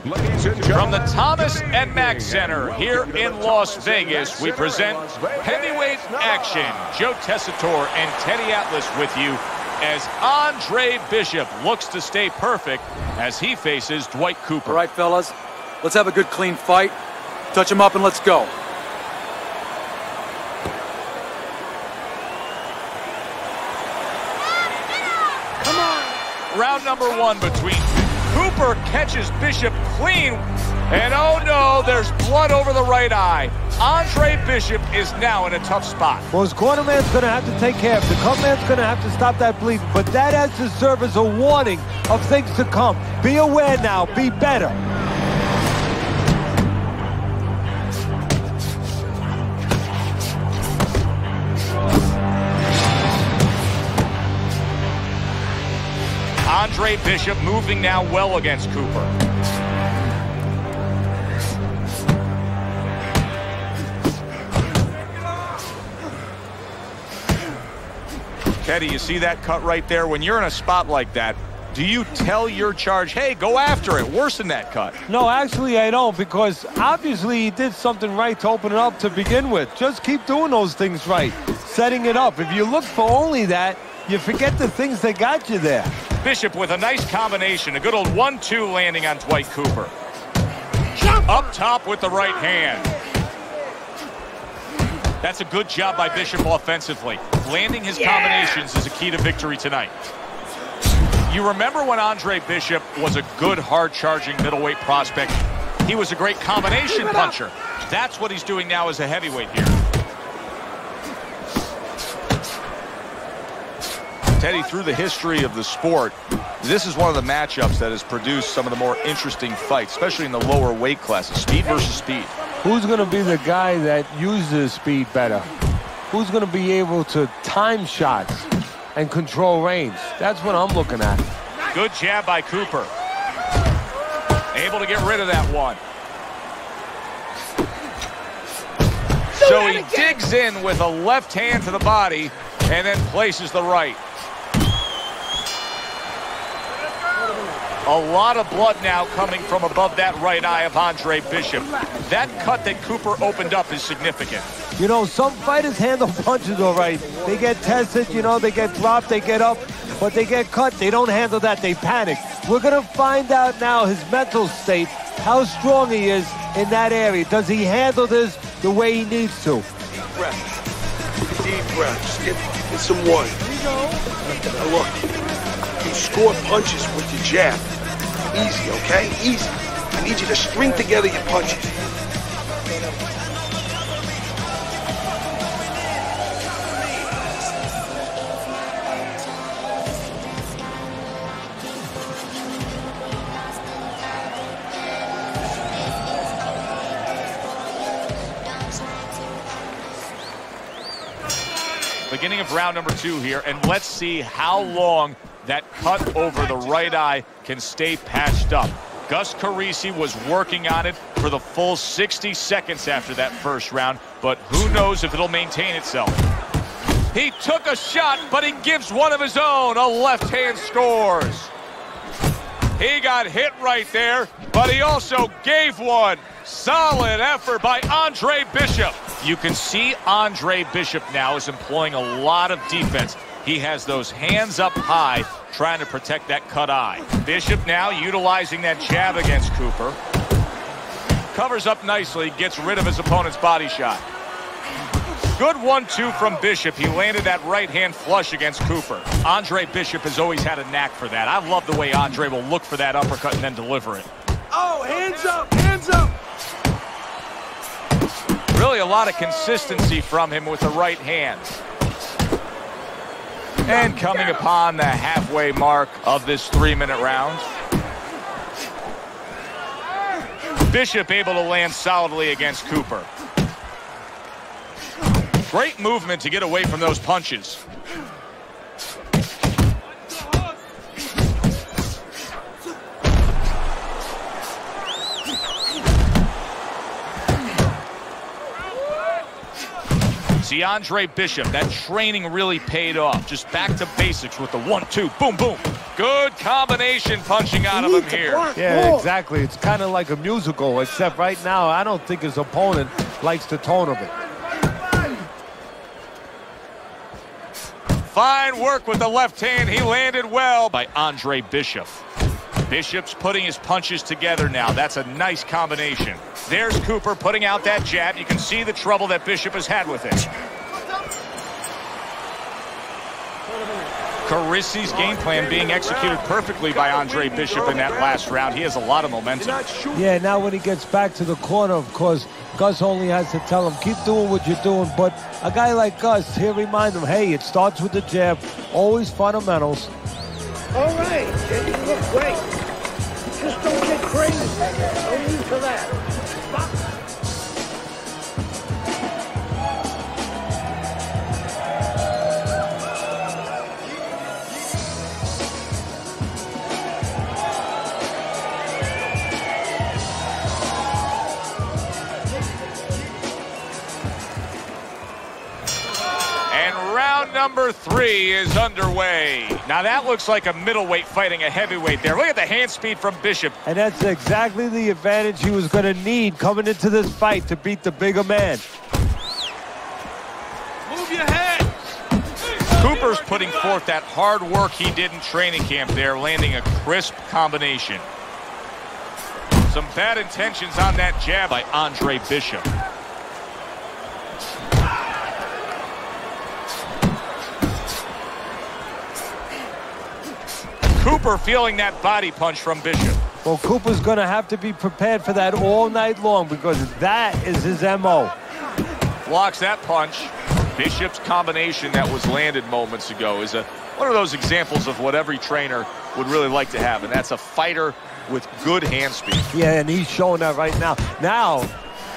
From the Thomas and Mack Center here in Las Vegas, we present heavyweight action. Joe Tessitore and Teddy Atlas with you as Andre Bishop looks to stay perfect as he faces Dwight Cooper. All right, fellas, let's have a good, clean fight. Touch him up and let's go. Come on. Round number one between Cooper catches Bishop clean, and oh no, there's blood over the right eye. Andre Bishop is now in a tough spot. Well, his cornerman's going to have to take care of it. The cutman's going to have to stop that bleeding, but that has to serve as a warning of things to come. Be aware now, be better. Andre Bishop moving now well against Cooper. Teddy, you see that cut right there? When you're in a spot like that, do you tell your charge, hey, go after it, worsen that cut? No, actually I don't, because obviously he did something right to open it up to begin with. Just keep doing those things right, setting it up. If you look for only that, you forget the things that got you there. Bishop with a nice combination, a good old 1-2 landing on Dwight Cooper. Up top with the right hand. That's a good job by Bishop offensively. Landing his combinations is a key to victory tonight. You remember when Andre Bishop was a good, hard-charging middleweight prospect? He was a great combination puncher. That's what he's doing now as a heavyweight here. Teddy, through the history of the sport, this is one of the matchups that has produced some of the more interesting fights, especially in the lower weight classes, speed versus speed. Who's going to be the guy that uses speed better? Who's going to be able to time shots and control range? That's what I'm looking at. Good jab by Cooper. Able to get rid of that one. So he digs in with a left hand to the body and then places the right. A lot of blood now coming from above that right eye of Andre Bishop. That cut that Cooper opened up is significant. You know, some fighters handle punches all right. They get tested, you know, they get dropped, they get up, but they get cut. They don't handle that, they panic. We're going to find out now his mental state, how strong he is in that area. Does he handle this the way he needs to? Deep breath. Deep breaths. Get some water. Now look, you score punches with your jab. Easy, okay? Easy. I need you to string together your punches. Beginning of round number 2 here, and let's see how long that cut over the right eye can stay patched up. Gus Carisi was working on it for the full 60 seconds after that first round, but who knows if it'll maintain itself. He took a shot, but he gives one of his own. A left hand scores. He got hit right there, but he also gave one. Solid effort by Andre Bishop. You can see Andre Bishop now is employing a lot of defense. He has those hands up high, trying to protect that cut eye. Bishop now utilizing that jab against Cooper. Covers up nicely, gets rid of his opponent's body shot. Good 1-2 from Bishop. He landed that right hand flush against Cooper. Andre Bishop has always had a knack for that. I love the way Andre will look for that uppercut and then deliver it. Oh, hands up, hands up. Really a lot of consistency from him with the right hand. And coming upon the halfway mark of this 3-minute round. Bishop able to land solidly against Cooper. Great movement to get away from those punches. See, Andre Bishop, that training really paid off. Just back to basics with the 1-2, boom, boom. Good combination punching out of him here. Yeah, exactly. It's kind of like a musical, except right now, I don't think his opponent likes the tone of it. Fine work with the left hand. He landed well by Andre Bishop. Bishop's putting his punches together now. That's a nice combination. There's Cooper putting out that jab. You can see the trouble that Bishop has had with it. Carissi's game plan being executed perfectly by Andre Bishop in that last round. He has a lot of momentum. Yeah, now when he gets back to the corner, of course, Gus only has to tell him, keep doing what you're doing. But a guy like Gus, he'll remind him, hey, it starts with the jab, always fundamentals. All right, kid, you look great. Just don't get crazy. No need for that. Round number 3 is underway. Now that looks like a middleweight fighting a heavyweight there. Look at the hand speed from Bishop. And that's exactly the advantage he was going to need coming into this fight to beat the bigger man. Move your head. Cooper's putting forth that hard work he did in training camp there, landing a crisp combination. Some bad intentions on that jab by Andre Bishop. Cooper feeling that body punch from Bishop. Well, Cooper's going to have to be prepared for that all night long because that is his MO. Blocks that punch. Bishop's combination that was landed moments ago is one of those examples of what every trainer would really like to have, and that's a fighter with good hand speed. Yeah, and he's showing that right now. Now,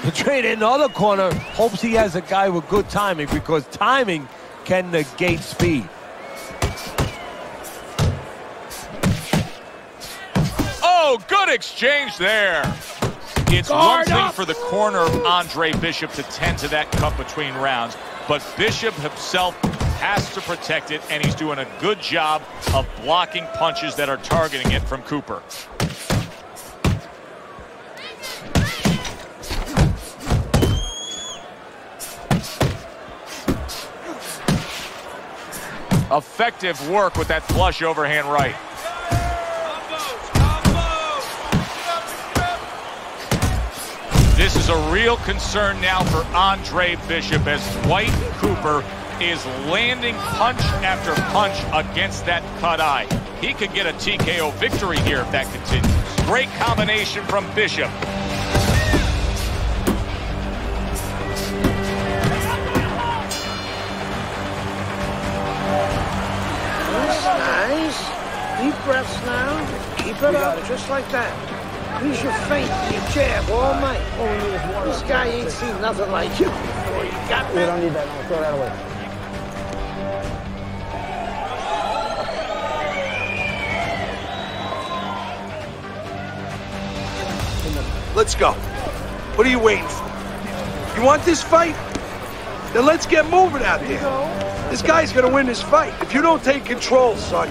the trainer in the other corner hopes he has a guy with good timing because timing can negate speed. Oh, good exchange there. It's one thing for the corner of Andre Bishop to tend to that cut between rounds, but Bishop himself has to protect it, and he's doing a good job of blocking punches that are targeting it from Cooper. Effective work with that flush overhand right. This is a real concern now for Andre Bishop as Dwight Cooper is landing punch after punch against that cut eye. He could get a TKO victory here if that continues. Great combination from Bishop. Nice. Deep breaths now. Keep it up, just like that. Use your feint and your jab all night. This guy ain't seen nothing like you before. You got that? We don't need that. I'll throw that away. Let's go. What are you waiting for? You want this fight? Then let's get moving out there. This guy's gonna win this fight. If you don't take control, son,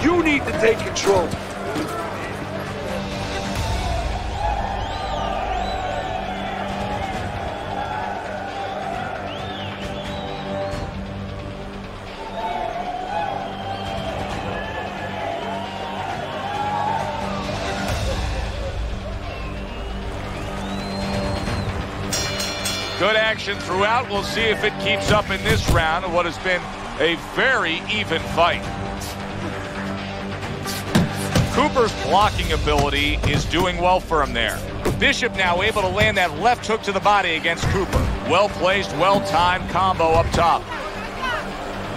you need to take control. Good action throughout. We'll see if it keeps up in this round of what has been a very even fight. Cooper's blocking ability is doing well for him there. Bishop now able to land that left hook to the body against Cooper. Well-placed, well-timed combo up top.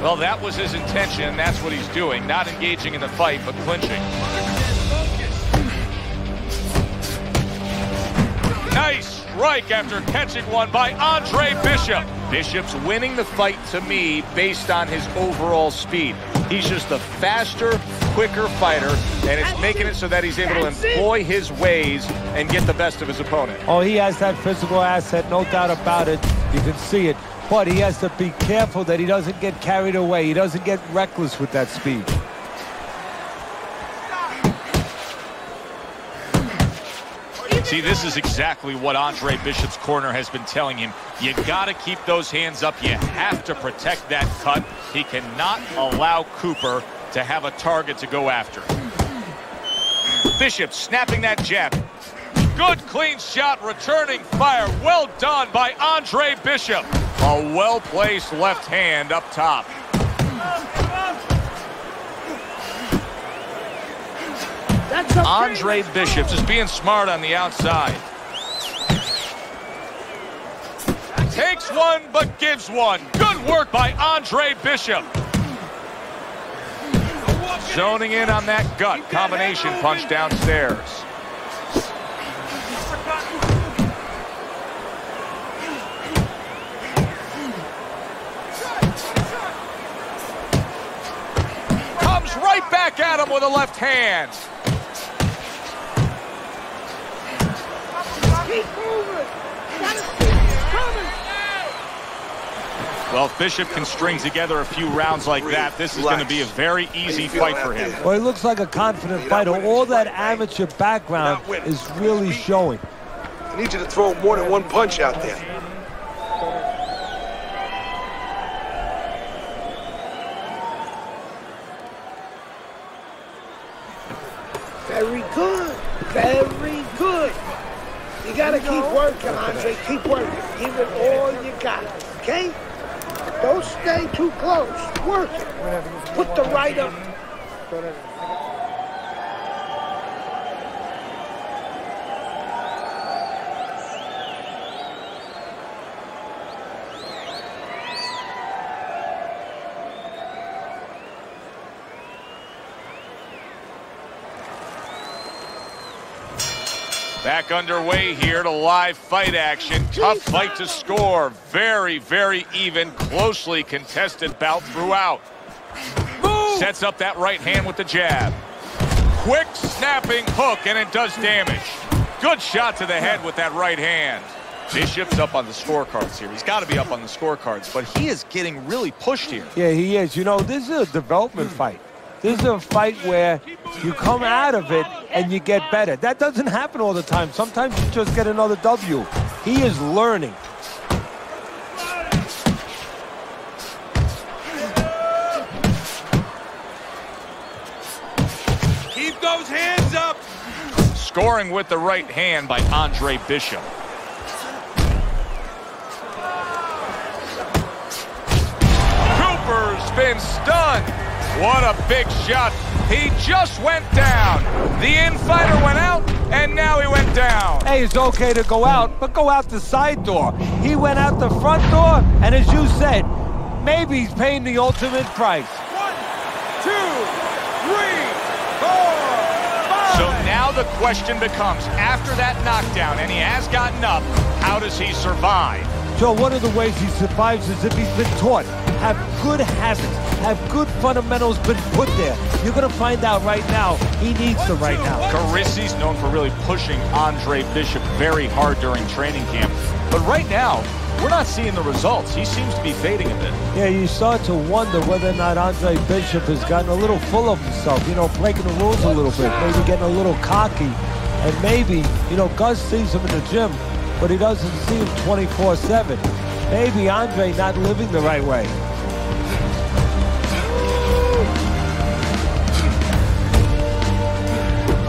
Well, that was his intention, and that's what he's doing. Not engaging in the fight, but clinching. Nice strike after catching one by Andre Bishop. Bishop's winning the fight to me based on his overall speed. He's just a faster, quicker fighter, and it's making it so that he's able to employ his ways and get the best of his opponent. Oh, he has that physical asset, no doubt about it. You can see it. But he has to be careful that he doesn't get carried away. He doesn't get reckless with that speed. See, this is exactly what Andre Bishop's corner has been telling him. You got to keep those hands up. You have to protect that cut. He cannot allow Cooper to have a target to go after. Bishop snapping that jab. Good clean shot, returning fire. Well done by Andre Bishop. A well-placed left hand up top. Andre Bishop just being smart on the outside. Takes one, but gives one. Good work by Andre Bishop. Zoning in on that gut combination punch downstairs. Comes right back at him with a left hand. Keep moving. Gotta keep coming. Well, if Bishop can string together a few rounds like that, this is going to be a very easy fight for him. Well, he looks like a confident fighter. All that amateur background is really showing. I need you to throw more than one punch out there. Very good. Very good. You gotta keep working, Andre. Keep working. Give it all you got, okay? Don't stay too close. Work it. Put the right up. Back underway here to live fight action. Tough fight to score. Very, very even, closely contested bout throughout. Move. Sets up that right hand with the jab. Quick snapping hook, and it does damage. Good shot to the head with that right hand. Bishop's up on the scorecards here. He's got to be up on the scorecards, but he is getting really pushed here. Yeah, he is. You know, this is a development fight. This is a fight where you come out of it and you get better. That doesn't happen all the time. Sometimes you just get another W. He is learning. Keep those hands up. Scoring with the right hand by Andre Bishop. Cooper's been stunned. What a big shot. He just went down. The in-fighter went out, and now he went down. Hey, it's okay to go out, but go out the side door. He went out the front door, and as you said, maybe he's paying the ultimate price. 1, 2, 3, 4, 5. So now the question becomes, after that knockdown, and he has gotten up, how does he survive? Joe, one of the ways he survives is if he's been taught. Have good habits, have good fundamentals been put there. You're going to find out right now he needs them right now. Carisi's known for really pushing Andre Bishop very hard during training camp. But right now, we're not seeing the results. He seems to be fading a bit. Yeah, you start to wonder whether or not Andre Bishop has gotten a little full of himself, you know, breaking the rules a little bit, maybe getting a little cocky. And maybe, you know, Gus sees him in the gym, but he doesn't see him 24/7. Maybe Andre not living the right way.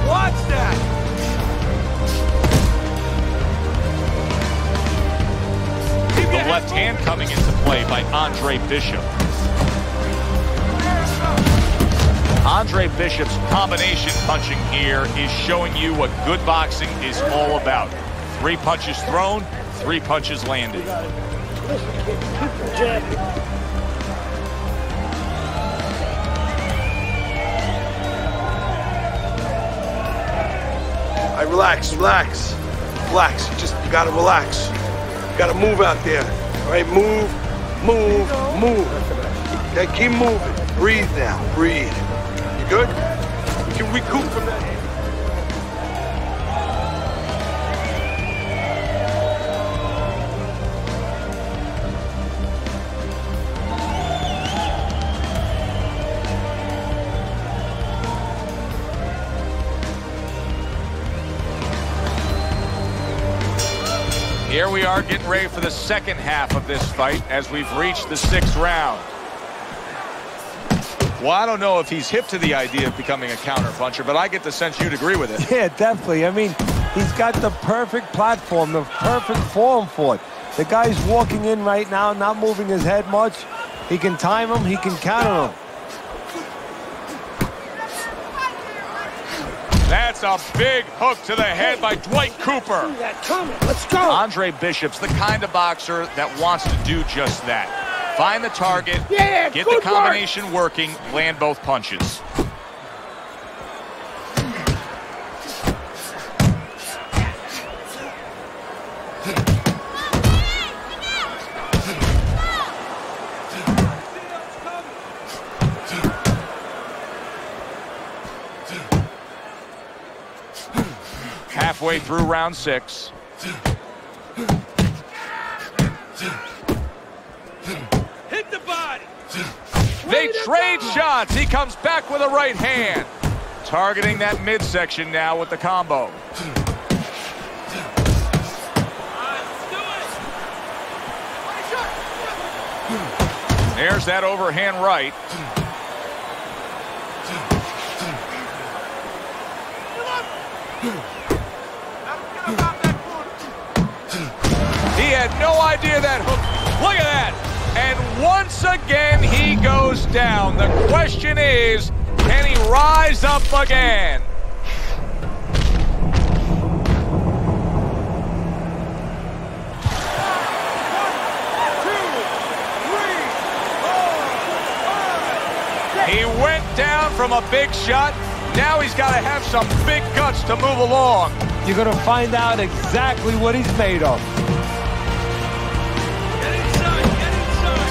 Watch that! The left hand coming into play by Andre Bishop. Andre Bishop's combination punching here is showing you what good boxing is all about. 3 punches thrown, 3 punches landed. All right, relax. You gotta relax. You gotta move out there. All right, move. Okay, keep moving. Breathe now, breathe. You good? You can recoup from that. Here we are getting ready for the second half of this fight as we've reached the 6th round. Well, I don't know if he's hip to the idea of becoming a counter-puncher, but I get the sense you'd agree with it. Yeah, definitely. I mean, he's got the perfect platform, the perfect form for it. The guy's walking in right now, not moving his head much. He can time him, he can counter him. That's a big hook to the head by Dwight Cooper. Let's go. Andre Bishop's the kind of boxer that wants to do just that. Find the target, get the combination working, land both punches. Halfway through round 6. Hit the body. They trade shots. He comes back with a right hand. Targeting that midsection now with the combo. There's that overhand right. He had no idea that hook. Look at that. And once again, he goes down. The question is, can he rise up again? He went down from a big shot. Now he's got to have some big guts to move along. You're going to find out exactly what he's made of. Get inside, get inside.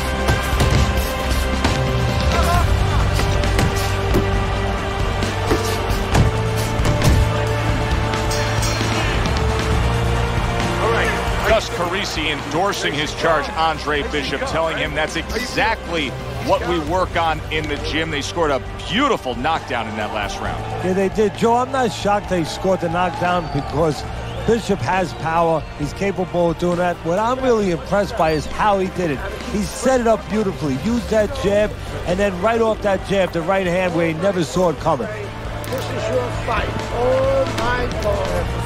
All right. Gus Carisi endorsing his charge, Andre Bishop, telling him that's exactly what we work on in the gym. They scored a beautiful knockdown in that last round. Yeah, they did. Joe, I'm not shocked they scored the knockdown because Bishop has power. He's capable of doing that. What I'm really impressed by is how he did it. He set it up beautifully, used that jab, and then right off that jab, the right hand where he never saw it coming. This is your fight. Oh, my God.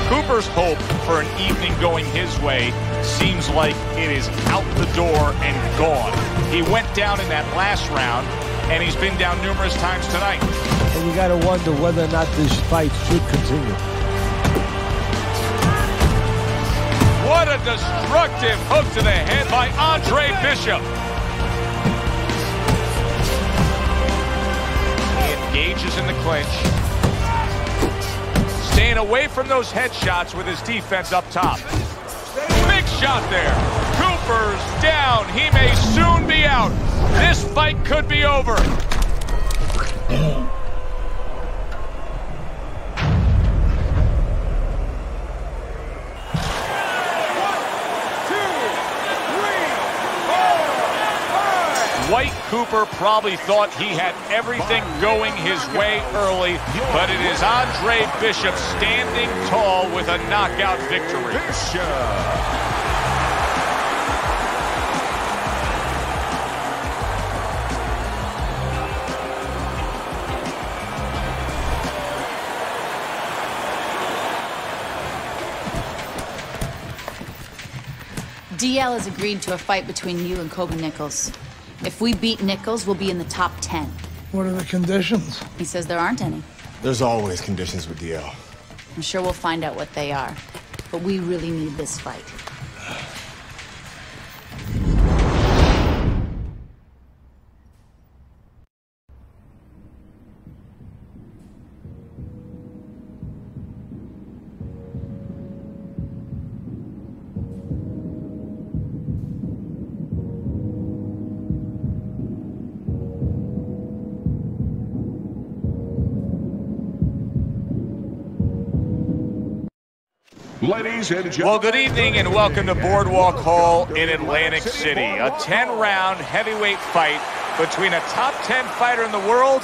Cooper's hope for an evening going his way seems like it is out the door and gone. He went down in that last round, and he's been down numerous times tonight. And you got to wonder whether or not this fight should continue. What a destructive hook to the head by Andre Bishop. He engages in the clinch. Staying away from those headshots with his defense up top. Big shot there. Cooper's down. He may soon be out. This fight could be over. Dwight Cooper probably thought he had everything going his way early, but it is Andre Bishop standing tall with a knockout victory. DL has agreed to a fight between you and Kobe Nichols. If we beat Nichols, we'll be in the top 10. What are the conditions? He says there aren't any. There's always conditions with DL. I'm sure we'll find out what they are. But we really need this fight. Ladies and gentlemen. Well, good evening and welcome to Boardwalk Hall in Atlantic City. A 10-round heavyweight fight between a top 10 fighter in the world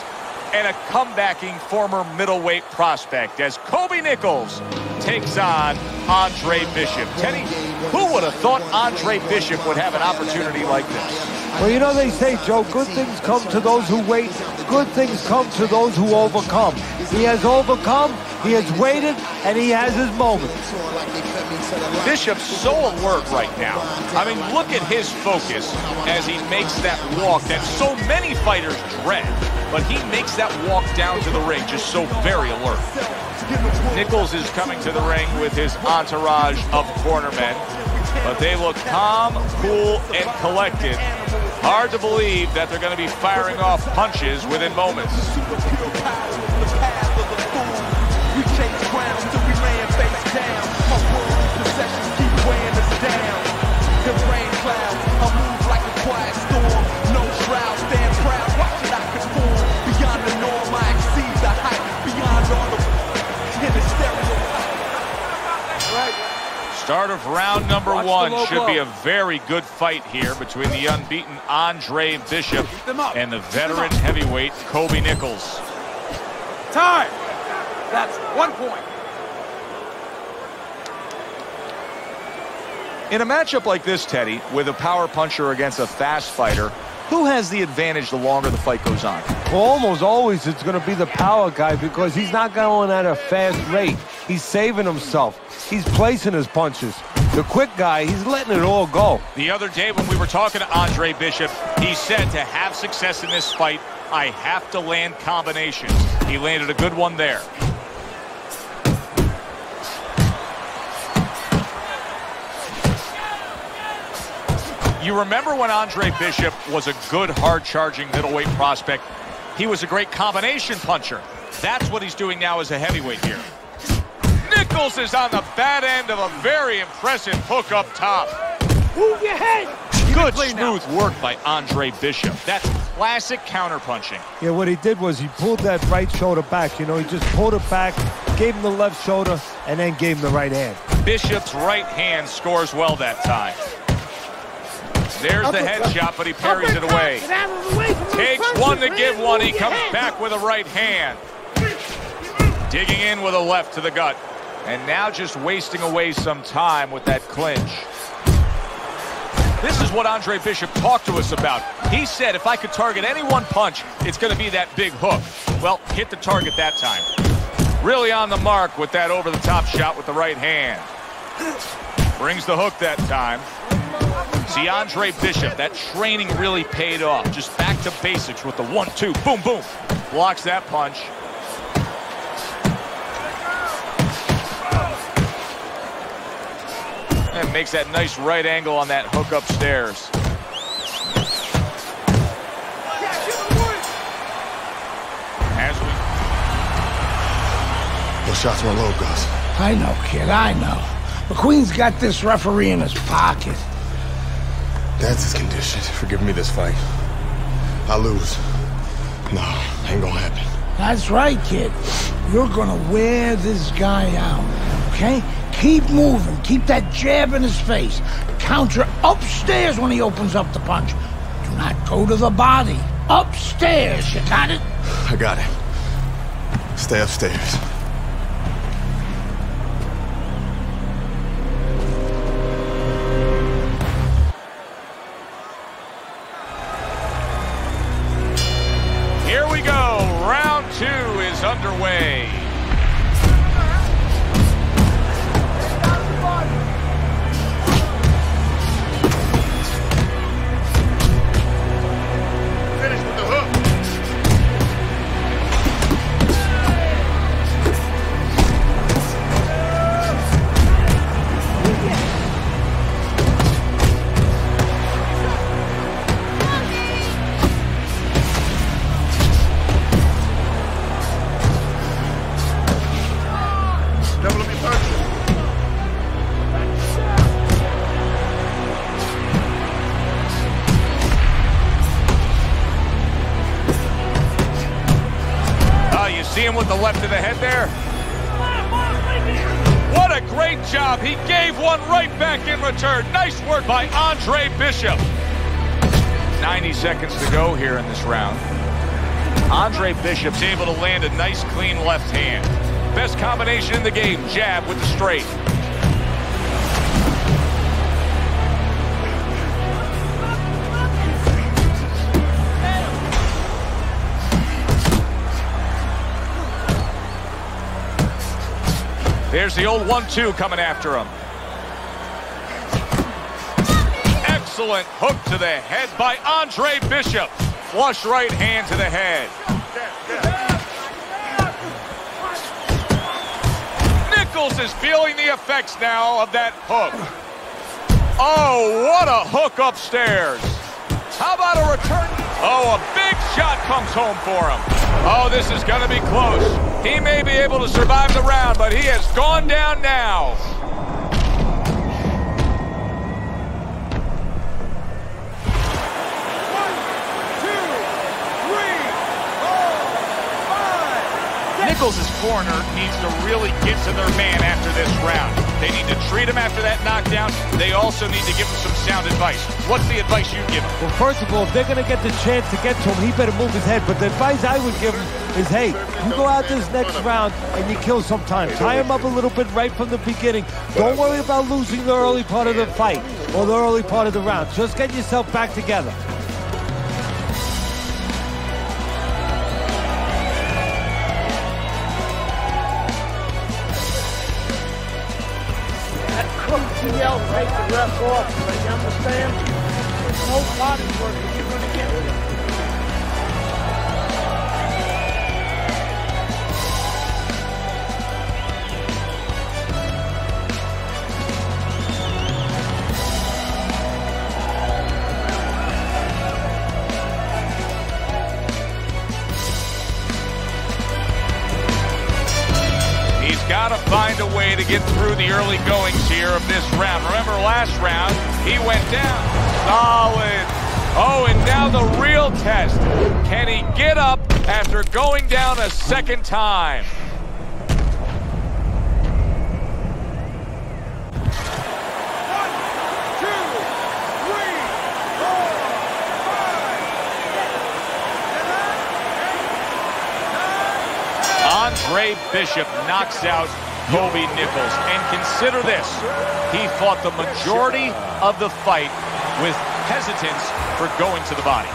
and a comebacking former middleweight prospect as Kobe Nichols takes on Andre Bishop. Teddy, who would have thought Andre Bishop would have an opportunity like this? Well, you know they say, Joe, good things come to those who wait. Good things come to those who overcome. He has overcome, he has waited, and he has his moments. Bishop's so alert right now. I mean, look at his focus as he makes that walk that so many fighters dread. But he makes that walk down to the ring just so very alert. Nichols is coming to the ring with his entourage of cornermen. But they look calm, cool, and collected. Hard to believe that they're going to be firing off punches within moments. Start of round number one should be a very good fight here between the unbeaten Andre Bishop and the veteran heavyweight Kobe Nichols. Time! That's 1 point. In a matchup like this, Teddy, with a power puncher against a fast fighter, who has the advantage the longer the fight goes on? Well, almost always it's going to be the power guy because he's not going at a fast rate. He's saving himself. He's placing his punches. The quick guy, he's letting it all go. The other day when we were talking to Andre Bishop, he said to have success in this fight, I have to land combinations. He landed a good one there. You remember when Andre Bishop was a good, hard-charging middleweight prospect? He was a great combination puncher. That's what he's doing now as a heavyweight here. Nichols is on the bad end of a very impressive hook up top. Move your head! Good, smooth work by Andre Bishop. That's classic counterpunching. Yeah, what he did was he pulled that right shoulder back. You know, he just pulled it back, gave him the left shoulder, and then gave him the right hand. Bishop's right hand scores well that time. There's the headshot, but he parries it away. Takes one to give one. He comes back with a right hand. Digging in with a left to the gut. And now just wasting away some time with that clinch. This is what Andre Bishop talked to us about. He said if I could target any one punch, it's going to be that big hook. Well, hit the target that time. Really on the mark with that over-the-top shot with the right hand. Brings the hook that time. See, Andre Bishop, that training really paid off. Just back to basics with the 1-2, boom, boom. Blocks that punch. And makes that nice right angle on that hook upstairs. As we... Those shots were low, Gus. I know, kid, I know. McQueen's got this referee in his pocket. That's his condition for giving me this fight. I lose. No, ain't gonna happen. That's right, kid. You're gonna wear this guy out, okay? Keep moving. Keep that jab in his face. Counter upstairs when he opens up the punch. Do not go to the body. Upstairs, you got it? I got it. Stay upstairs. Here we go. Round two is underway. Finish with the hook. Double me punch. Oh, you see him with the left of the head there? What a Yeah, great job. He gave one right back in return. Nice work by Andre Bishop. 90 seconds to go here in this round. Andre Bishop's able to land a nice, clean left hand. Best combination in the game, jab with the straight. There's the old 1-2 coming after him. Excellent hook to the head by Andre Bishop. Flush right hand to the head. Nichols is feeling the effects now of that hook. Oh, what a hook upstairs. How about a return? Oh, a big shot comes home for him. Oh, this is going to be close. He may be able to survive the round, but he has gone down now. Nichols' corner needs to really get to their man after this round. They need to treat him after that knockdown. They also need to give him some sound advice. What's the advice you give him? Well, first of all, if they're going to get the chance to get to him, he better move his head. But the advice I would give him is, hey, you go out this next round and you kill some time. Tie him up a little bit right from the beginning. Don't worry about losing the early part of the fight or the early part of the round. Just get yourself back together. You yell, take the ref off, you understand? There's no body work that you're going to get with him. Got to find a way to get through the early goings here of this round. Remember last round, he went down. Solid. Oh, and now the real test. Can he get up after going down a second time? Andre Bishop knocks out Kobe Nichols. And consider this, he fought the majority of the fight with hesitance for going to the body.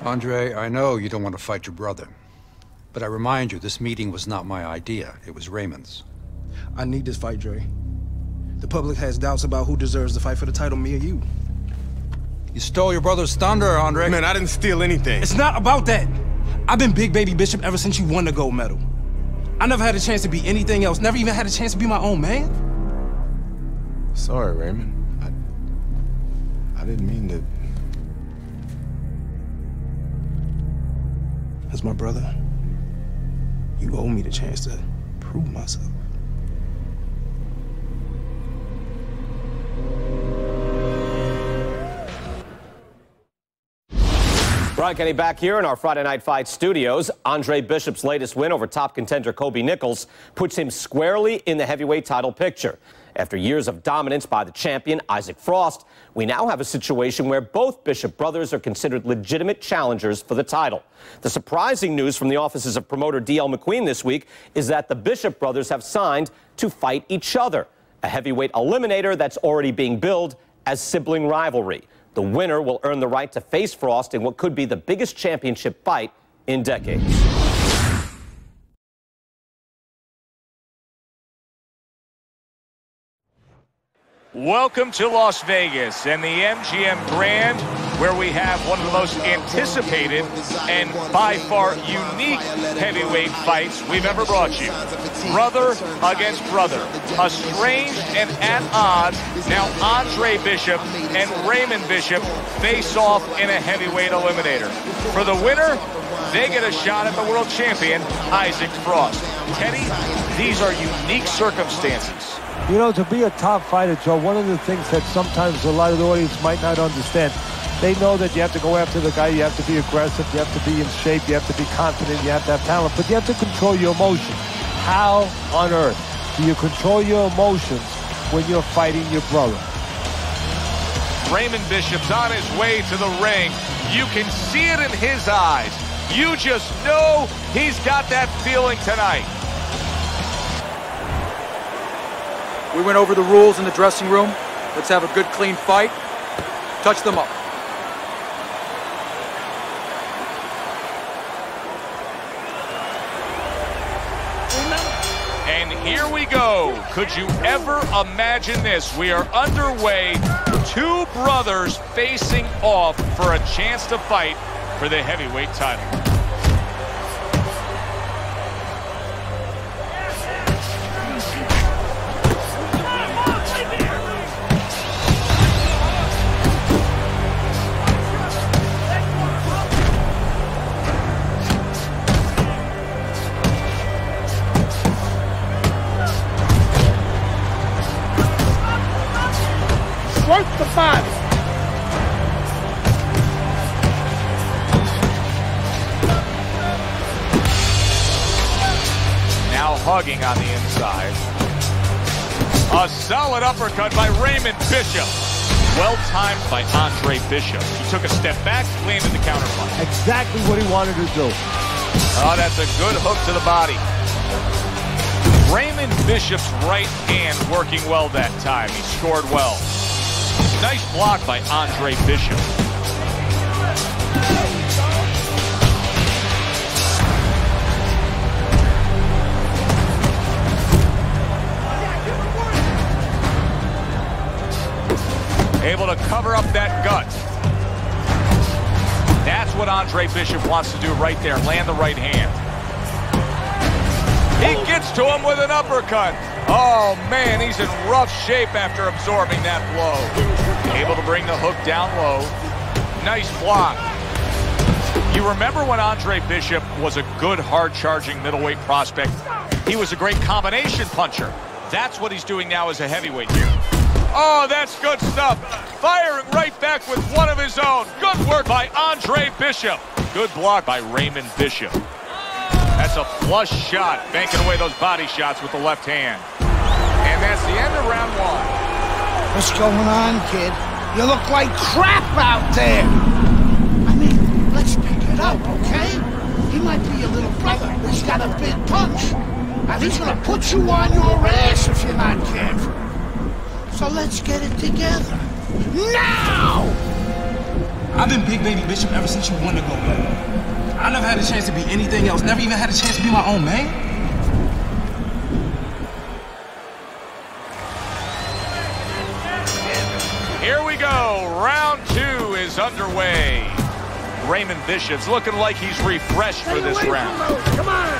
Andre, I know you don't want to fight your brother, but I remind you, this meeting was not my idea. It was Raymond's. I need this fight, Dre. The public has doubts about who deserves the fight for the title, me or you. You stole your brother's thunder, Andre. Man, I didn't steal anything. It's not about that. I've been Big Baby Bishop ever since you won the gold medal. I never had a chance to be anything else. Never even had a chance to be my own man. Sorry, Raymond. I didn't mean to... As my brother, you owe me the chance to prove myself. Brian Kenny back here in our Friday Night Fight studios. Andre Bishop's latest win over top contender Kobe Nichols puts him squarely in the heavyweight title picture. After years of dominance by the champion, Isaac Frost, we now have a situation where both Bishop brothers are considered legitimate challengers for the title. The surprising news from the offices of promoter D.L. McQueen this week is that the Bishop brothers have signed to fight each other, a heavyweight eliminator that's already being billed as sibling rivalry. The winner will earn the right to face Frost in what could be the biggest championship fight in decades. Welcome to Las Vegas and the MGM Grand, where we have one of the most anticipated and by far unique heavyweight fights we've ever brought you. Brother against brother, estranged and at odds. Now Andre Bishop and Raymond Bishop face off in a heavyweight eliminator. For the winner, they get a shot at the world champion, Isaac Frost. Teddy, these are unique circumstances. You know, to be a top fighter, Joe, one of the things that sometimes a lot of the audience might not understand, they know that you have to go after the guy, you have to be aggressive, you have to be in shape, you have to be confident, you have to have talent, but you have to control your emotions. How on earth do you control your emotions when you're fighting your brother? Raymond Bishop's on his way to the ring. You can see it in his eyes. You just know he's got that feeling tonight. We went over the rules in the dressing room. Let's have a good, clean fight. Touch them up. And here we go. Could you ever imagine this? We are underway. Two brothers facing off for a chance to fight for the heavyweight title. Work the body. Now hugging on the inside. A solid uppercut by Raymond Bishop. Well timed by Andre Bishop. He took a step back, landed the counterpunch. Exactly what he wanted to do. Oh, that's a good hook to the body. Raymond Bishop's right hand working well that time. He scored well. Nice block by Andre Bishop. Able to cover up that gut. That's what Andre Bishop wants to do right there, land the right hand. He gets to him with an uppercut. Oh, man, he's in rough shape after absorbing that blow. Able to bring the hook down low. Nice block. You remember when Andre Bishop was a good, hard-charging middleweight prospect? He was a great combination puncher. That's what he's doing now as a heavyweight here. Oh, that's good stuff. Firing right back with one of his own. Good work by Andre Bishop. Good block by Raymond Bishop. That's a flush shot, banking away those body shots with the left hand. And that's the end of round one. What's going on, kid? You look like crap out there. I mean, let's pick it up, okay? He might be your little brother, but he's got a big punch. And he's gonna put you on your ass if you're not careful. So let's get it together. Now! I've been Big Baby Bishop ever since you won the gold medal. I never had a chance to be anything else. Never even had a chance to be my own man. Here we go. Round two is underway. Raymond Bishop's looking like he's refreshed for this round. Come on!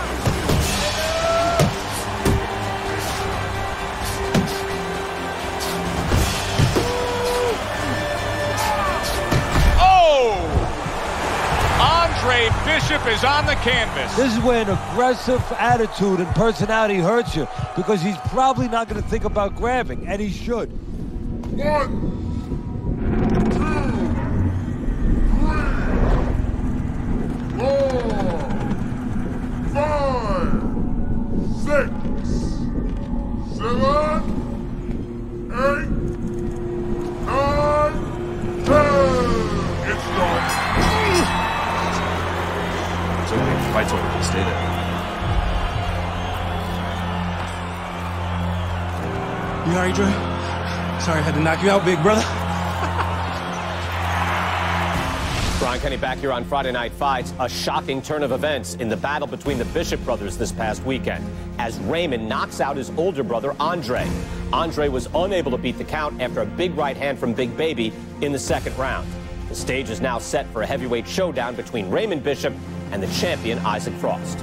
Andre Bishop is on the canvas. This is where an aggressive attitude and personality hurts you, because he's probably not going to think about grabbing, and he should. 1, 2, 3, 4, 5, 6, 7, 8, 9, 10. It's done. It's okay. Fight's over. Stay there. You alright, Dre? Sorry I had to knock you out, big brother. Brian Kenny back here on Friday Night Fights. A shocking turn of events in the battle between the Bishop brothers this past weekend, as Raymond knocks out his older brother, Andre. Andre was unable to beat the count after a big right hand from Big Baby in the second round. The stage is now set for a heavyweight showdown between Raymond Bishop and the champion, Isaac Frost.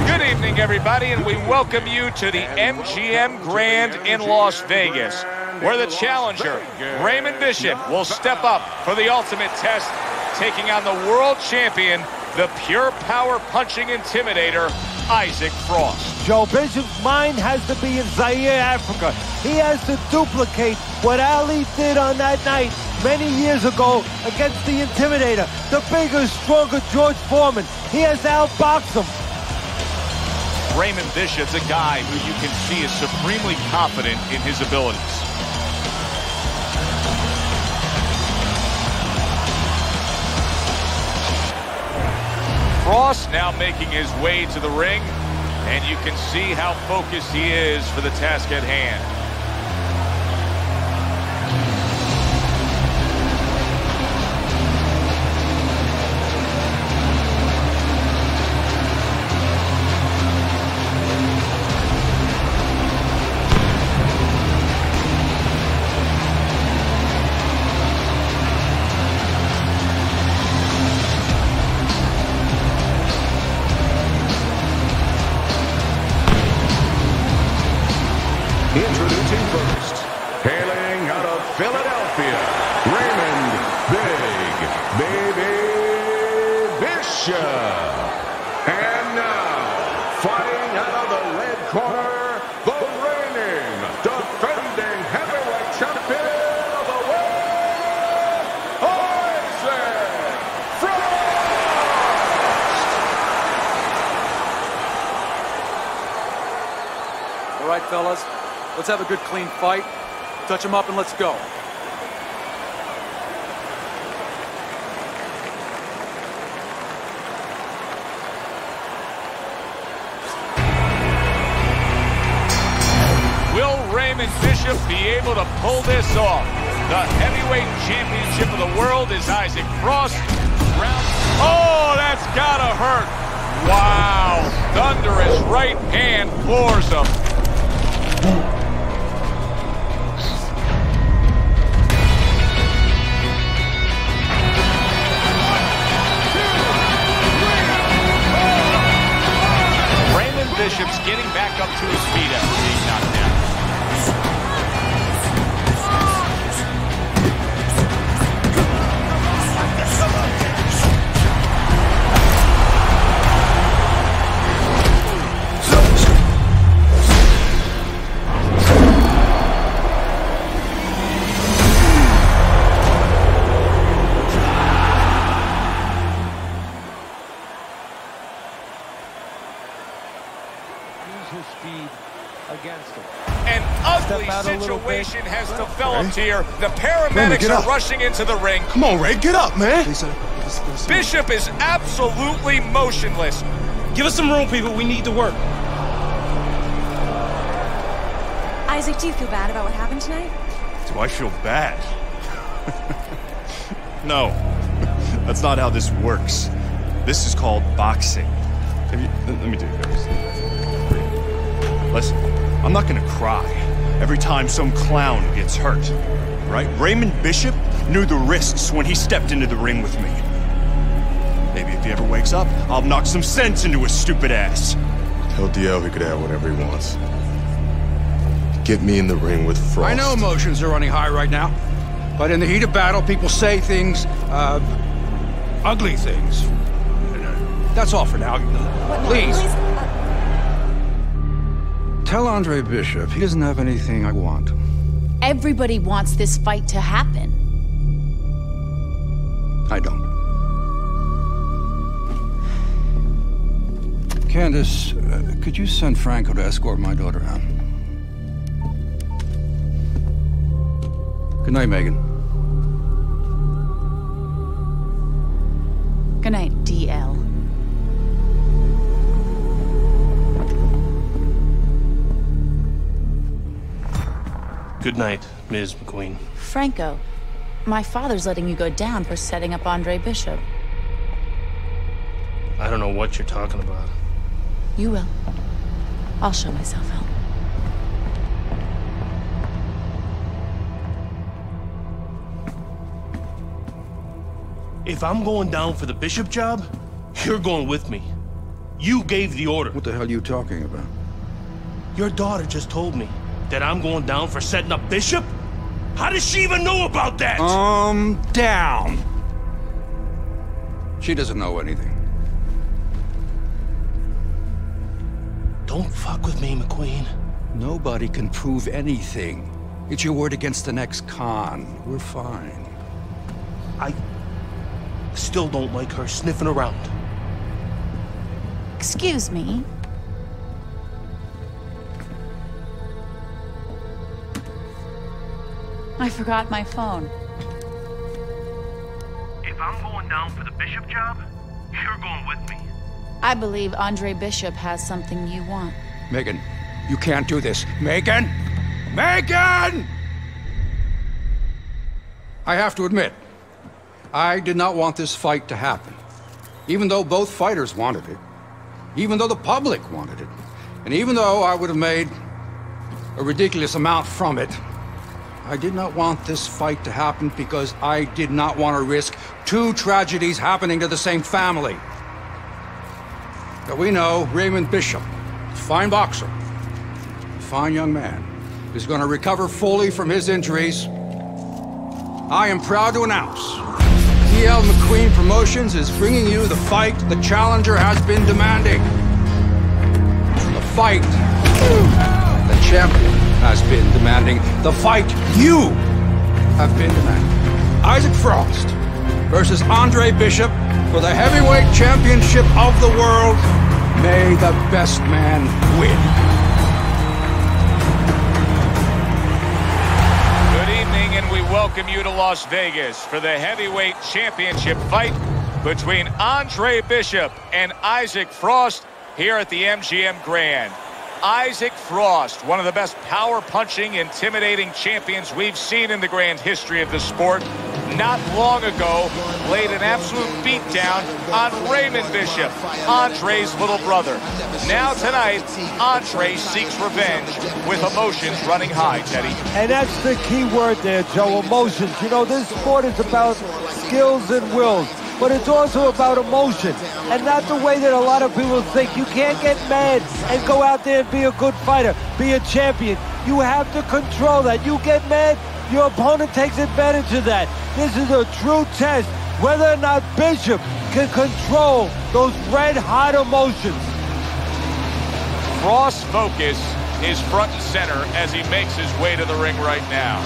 Good evening, everybody, and we welcome you to the MGM Grand in Las Vegas, where the challenger, Raymond Bishop, will step up for the ultimate test, taking on the world champion, the pure power punching intimidator, Isaac Frost. Joe Bishop's mind has to be in Zaire, Africa. He has to duplicate what Ali did on that night many years ago against the Intimidator, the bigger, stronger George Foreman. He has to outbox him. Raymond Bishop's a guy who you can see is supremely confident in his abilities. Frost now making his way to the ring, and you can see how focused he is for the task at hand. Introducing first, hailing out of Philadelphia, Raymond Big Baby Bishop. And now, fighting out of the red corner, the reigning, defending heavyweight champion of the world, Isaac Frost! All right, fellas. Let's have a good, clean fight. Touch him up and let's go. Will Raymond Bishop be able to pull this off? The heavyweight championship of the world is Isaac Frost. Oh, that's gotta hurt. Wow. Thunderous right hand floors him. Bishop's getting back up to his feet after being knocked down. His speed against him. An ugly situation has developed here. The paramedics are rushing into the ring. Come on, Ray, get up, man. Bishop is absolutely motionless. Give us some room, people. We need to work. Isaac, do you feel bad about what happened tonight? Do I feel bad? No, that's not how this works. This is called boxing. Let me do it, guys. Listen, I'm not gonna cry every time some clown gets hurt, right? Raymond Bishop knew the risks when he stepped into the ring with me. Maybe if he ever wakes up, I'll knock some sense into his stupid ass. Tell DL he could have whatever he wants. Get me in the ring with Frost. I know emotions are running high right now, but in the heat of battle, people say things, ugly things. That's all for now. Please. Tell Andre Bishop he doesn't have anything I want. Everybody wants this fight to happen. I don't. Candace, could you send Franco to escort my daughter out? Good night, Megan. Good night, DL. Good night, Ms. McQueen. Franco, my father's letting you go down for setting up Andre Bishop. I don't know what you're talking about. You will. I'll show myself out. If I'm going down for the Bishop job, you're going with me. You gave the order. What the hell are you talking about? Your daughter just told me that I'm going down for setting up Bishop? How does she even know about that? Down. She doesn't know anything. Don't fuck with me, McQueen. Nobody can prove anything. It's your word against the next con. We're fine. I still don't like her sniffing around. Excuse me. I forgot my phone. If I'm going down for the Bishop job, you're going with me. I believe Andre Bishop has something you want. Megan, you can't do this. Megan! Megan! I have to admit, I did not want this fight to happen. Even though both fighters wanted it. Even though the public wanted it. And even though I would have made a ridiculous amount from it, I did not want this fight to happen because I did not want to risk two tragedies happening to the same family. But we know Raymond Bishop, fine boxer, fine young man, is going to recover fully from his injuries. I am proud to announce TL McQueen Promotions is bringing you the fight the challenger has been demanding. The fight the champion has been demanding. The fight you have been demanding. Isaac Frost versus Andre Bishop for the heavyweight championship of the world. May the best man win. Good evening, and we welcome you to Las Vegas for the heavyweight championship fight between Andre Bishop and Isaac Frost here at the MGM Grand. Isaac Frost, one of the best power-punching, intimidating champions we've seen in the grand history of the sport, not long ago laid an absolute beatdown on Raymond Bishop, Andre's little brother. Now tonight, Andre seeks revenge with emotions running high, Teddy. And that's the key word there, Joe, emotions. You know, this sport is about skills and wills, but it's also about emotion, and not the way that a lot of people think. You can't get mad and go out there and be a good fighter, be a champion. You have to control that. You get mad, your opponent takes advantage of that. This is a true test, whether or not Bishop can control those red-hot emotions. Frost's focus is front and center as he makes his way to the ring right now.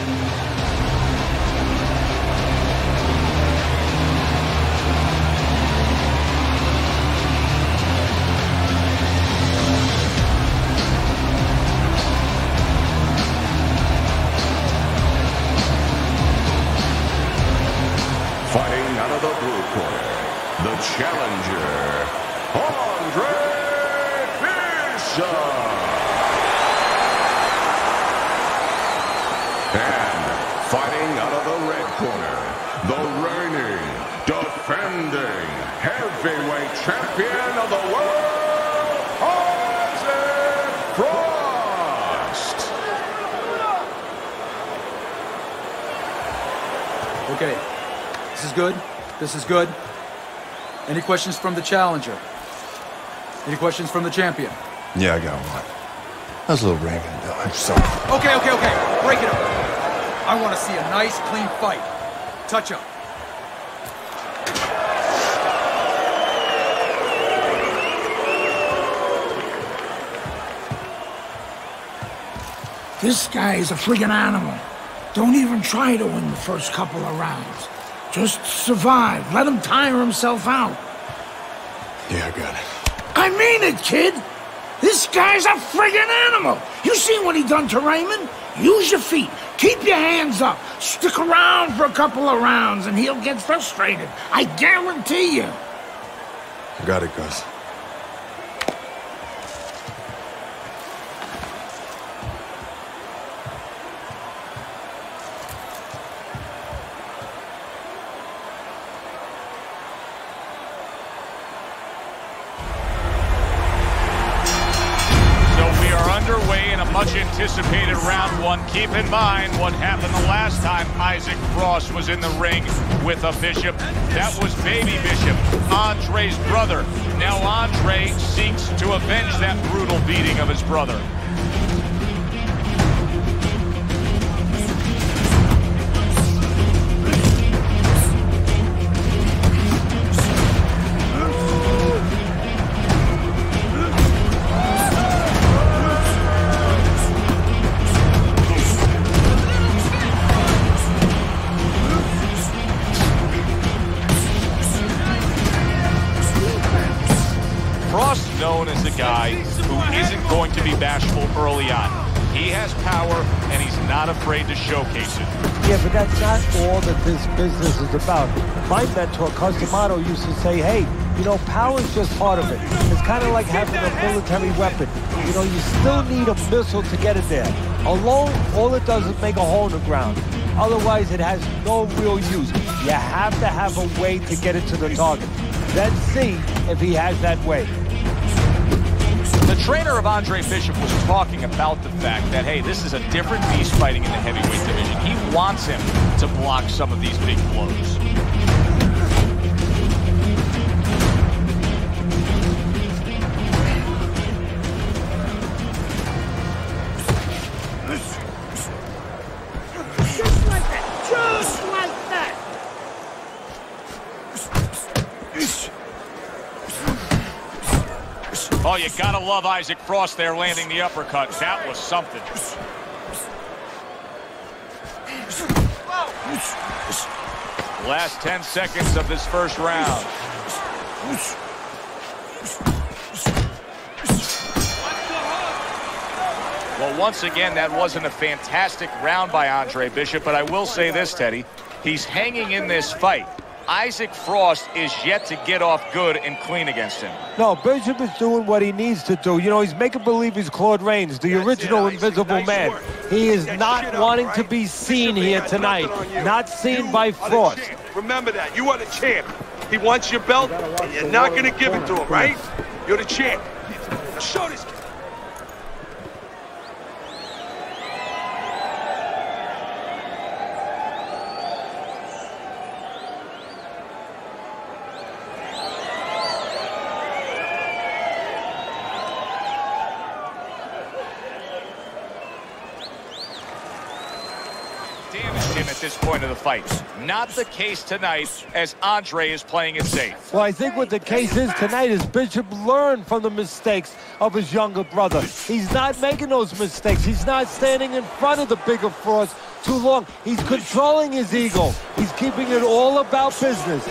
Fighting out of the blue corner, the challenger, Andre Bishop. And fighting out of the red corner, the reigning, defending, heavyweight champion of the world, Isaac Frost. Okay. This is good. This is good. Any questions from the challenger? Any questions from the champion? Yeah, I got one. How's little Raymond doing? I'm sorry. Okay. Break it up. I want to see a nice, clean fight. Touch up. This guy is a friggin' animal. Don't even try to win the first couple of rounds. Just survive. Let him tire himself out. Yeah, I got it. I mean it, kid. This guy's a friggin' animal. You seen what he done to Raymond? Use your feet. Keep your hands up. Stick around for a couple of rounds and he'll get frustrated. I guarantee you. I got it, Gus. Underway in a much-anticipated round one. Keep in mind what happened the last time Isaac Frost was in the ring with a Bishop. That was baby Bishop, Andre's brother. Now Andre seeks to avenge that brutal beating of his brother. guy who isn't going to be bashful early on. He has power, and he's not afraid to showcase it. Yeah, but that's not all that this business is about. My mentor, Customato, used to say, hey, you know, power is just part of it. It's kind of like having a military weapon. You know, you still need a missile to get it there. Alone, all it does is make a hole in the ground. Otherwise, it has no real use. You have to have a way to get it to the target. Then see if he has that way. The trainer of Andre Bishop was talking about the fact that, hey, this is a different beast fighting in the heavyweight division. He wants him to block some of these big blows. Just like that. Just like that. Oh, you gotta love Isaac Frost there landing the uppercut. That was something. Last 10 seconds of this first round. Well, once again, that wasn't a fantastic round by Andre Bishop, but I will say this, Teddy. He's hanging in this fight. Isaac Frost is yet to get off good and clean against him. No, Bishop is doing what he needs to do. You know, he's making believe he's Claude Rains, the original Invisible Man. He is not wanting to be seen here tonight. Not seen by Frost. Remember that. You are the champ. He wants your belt, and you're not going to give it to him, right? You're the champ. Now show this kid. Damaged him at this point of the fight. Not the case tonight, as Andre is playing it safe. Well, I think what the case is tonight is Bishop learned from the mistakes of his younger brother. He's not making those mistakes. He's not standing in front of the bigger Frost too long. He's controlling his ego. He's keeping it all about business.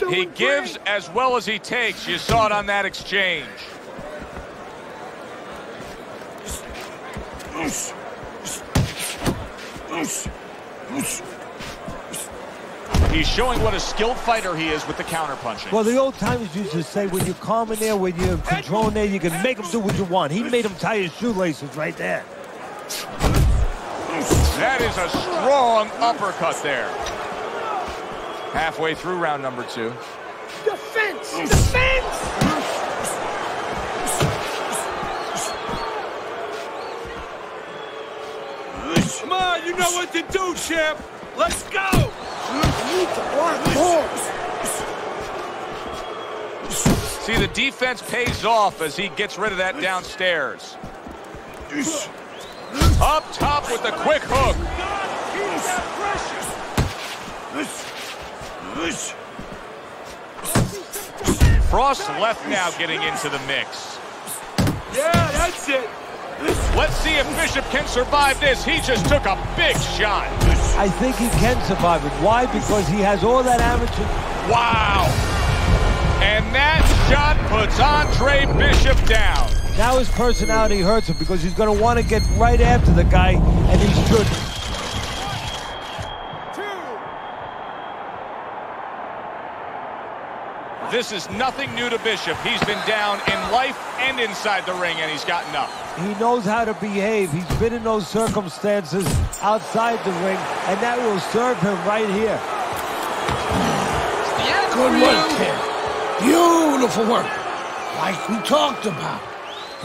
He gives as well as he takes. You saw it on that exchange. He's showing what a skilled fighter he is with the counterpunching. Well, the old timers used to say, when you're calm in there, when you're controlling there, you can make him do what you want. He made him tie his shoelaces right there. That is a strong uppercut there. Halfway through round number 2. Defense! Defense! Come on, you know what to do, champ. Let's go. You need to block more. See, the defense pays off as he gets rid of that downstairs. Up top with the quick hook. Keep that pressure. Frost left now getting into the mix. Yeah, that's it. Let's see if Bishop can survive this. He just took a big shot. I think he can survive it. Why? Because he has all that amateur. Wow. And that shot puts Andre Bishop down. Now his personality hurts him because he's going to want to get right after the guy, and he should. This is nothing new to Bishop. He's been down in life and inside the ring, and he's gotten up. He knows how to behave. He's been in those circumstances outside the ring, and that will serve him right here. Good work, kid. Beautiful work. Like we talked about.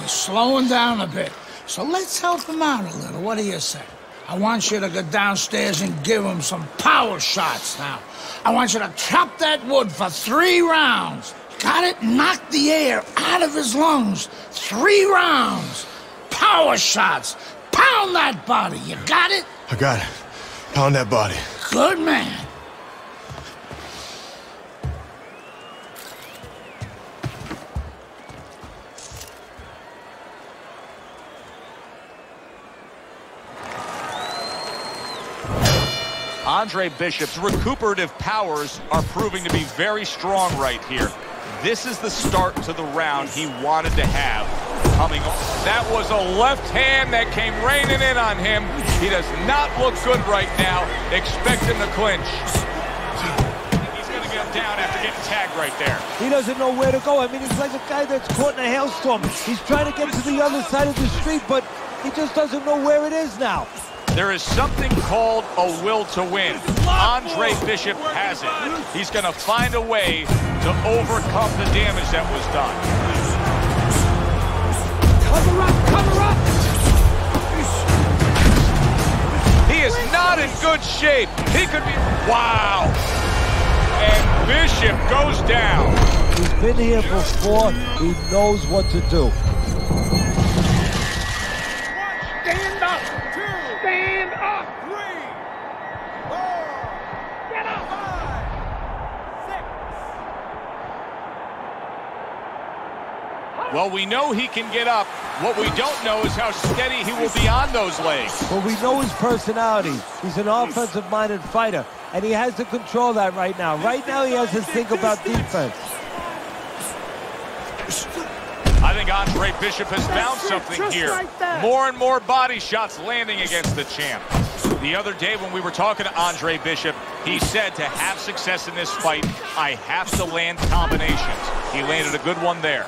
He's slowing down a bit. So let's help him out a little. What do you say? I want you to go downstairs and give him some power shots now. I want you to chop that wood for 3 rounds. Got it? Knock the air out of his lungs. 3 rounds. Power shots. Pound that body. You got it? I got it. Pound that body. Good man. Andre Bishop's recuperative powers are proving to be very strong right here. This is the start to the round he wanted to have coming on. That was a left hand that came raining in on him. He does not look good right now. Expect him to clinch. He's going to get down after getting tagged right there. He doesn't know where to go. I mean, he's like a guy that's caught in a hailstorm. He's trying to get to the other side of the street, but he just doesn't know where it is now. There is something called a will to win. Andre Bishop has it. He's going to find a way to overcome the damage that was done. Cover up, cover up! He is not in good shape. He could be... Wow! And Bishop goes down. He's been here before. He knows what to do. Stand up! Stand up! 3, 4, get up! 5, 6. Well, we know he can get up. What we don't know is how steady he will be on those legs. Well, we know his personality. He's an offensive-minded fighter, and he has to control that right now. Right now, he has to think about defense. I think Andre Bishop has found something here. More and more body shots landing against the champ. The other day when we were talking to Andre Bishop, he said to have success in this fight, I have to land combinations. He landed a good one there.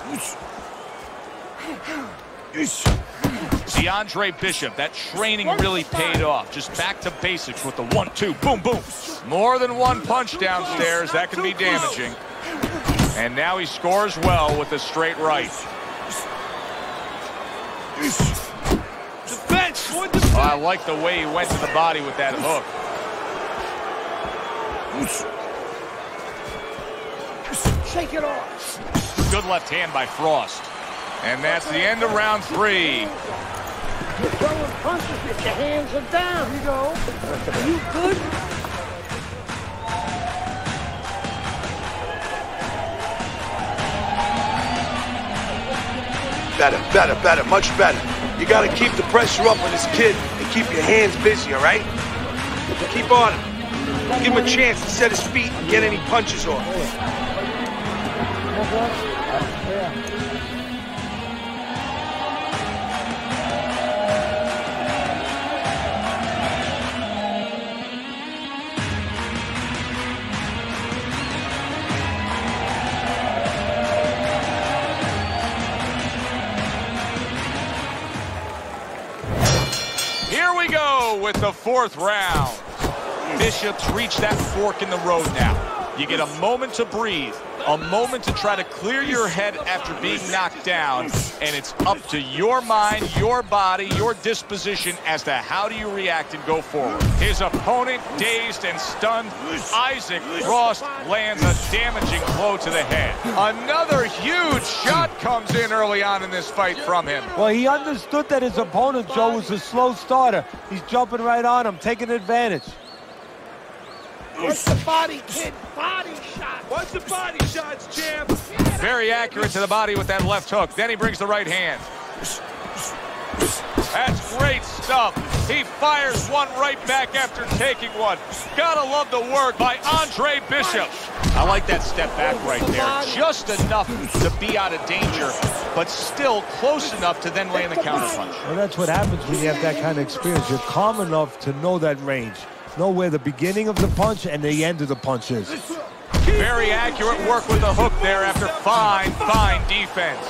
See, Andre Bishop, that training really paid off. Just back to basics with the 1-2, boom, boom. More than one punch downstairs, that can be damaging. And now he scores well with a straight right. Defense! Oh, I like the way he went to the body with that hook. Shake it off. Good left hand by Frost. And that's the end of round 3. You're throwing punches if your hands are down. You go. Are you good? Better, much better. You gotta keep the pressure up on this kid and keep your hands busy, all right? Keep on him. Give him a chance to set his feet and get any punches off. Here we go with the 4th round. Bishop's reached that fork in the road now. You get a moment to breathe, a moment to try to clear your head after being knocked down, and it's up to your mind, your body, your disposition as to how do you react and go forward. His opponent, dazed and stunned, Isaac Frost lands a damaging blow to the head. Another huge shot comes in early on in this fight from him. Well, he understood that his opponent, Joe, was a slow starter. He's jumping right on him, taking advantage. What's the body, kid? Body shot. What's the body shots, champ? Very accurate to the body with that left hook. Then he brings the right hand. That's great stuff. He fires one right back after taking one. Gotta love the work by Andre Bishop. I like that step back right there. Just enough to be out of danger, but still close enough to then land the counterpunch. Well, that's what happens when you have that kind of experience. You're calm enough to know that range. Know where the beginning of the punch and the end of the punch is. Very accurate work with the hook there after fine defense.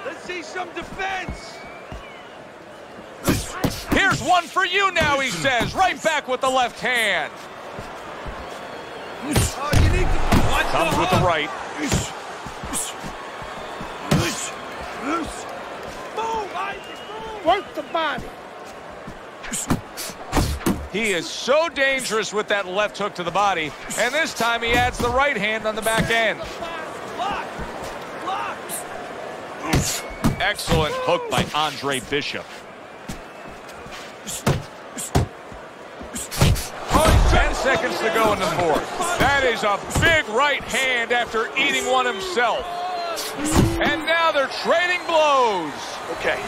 Let's see some defense. Here's one for you now, he says. Right back with the left hand. Oh, you need to... Comes with the right. Work the body. He is so dangerous with that left hook to the body, and this time he adds the right hand on the back end. Excellent hook by Andre Bishop. 10 seconds to go in the 4th. That is a big right hand after eating one himself. And now they're trading blows. Okay.